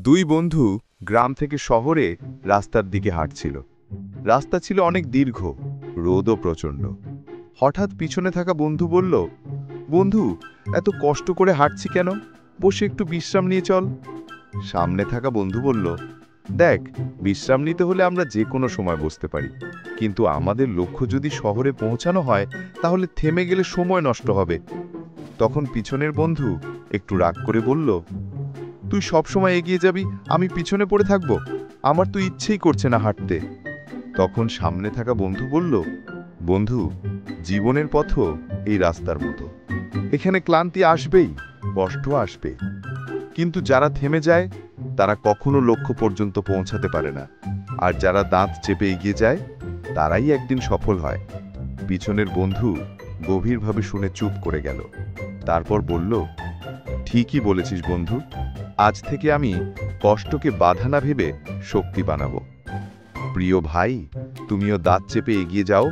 দুই বন্ধু গ্রাম থেকে শহরে রাস্তার দিকে হাঁটছিল। রাস্তা ছিল অনেক দীর্ঘ, রোদও প্রচণ্ড। হঠাৎ পিছনে থাকা বন্ধু বলল, বন্ধু, এত কষ্ট করে হাঁটছি কেন? বসে একটু বিশ্রাম নিয়ে চল। সামনে থাকা বন্ধু বলল, দেখ, বিশ্রাম নিতে হলে আমরা যে কোনো সময় বসতে পারি, কিন্তু আমাদের লক্ষ্য যদি শহরে পৌঁছানো হয় তাহলে থেমে গেলে সময় নষ্ট হবে। তখন পিছনের বন্ধু একটু রাগ করে বলল, তুই সব সময় এগিয়ে যাবি, আমি পিছনে পড়ে থাকব? আমার তো ইচ্ছেই করছে না হাঁটতে। তখন সামনে থাকা বন্ধু বলল, বন্ধু, জীবনের পথও এই রাস্তার মতো। এখানে ক্লান্তি আসবেই, কষ্ট আসবে, কিন্তু যারা থেমে যায় তারা কখনো লক্ষ্য পর্যন্ত পৌঁছাতে পারে না। আর যারা দাঁত চেপে এগিয়ে যায় তারাই একদিন সফল হয়। পিছনের বন্ধু গভীরভাবে শুনে চুপ করে গেল। তারপর বলল, ঠিকই বলেছিস বন্ধু, আজ থেকে আমি কষ্টকে বাধা না ভেবে শক্তি বানাবো। প্রিয় ভাই, তুমিও দাঁত চেপে এগিয়ে যাও,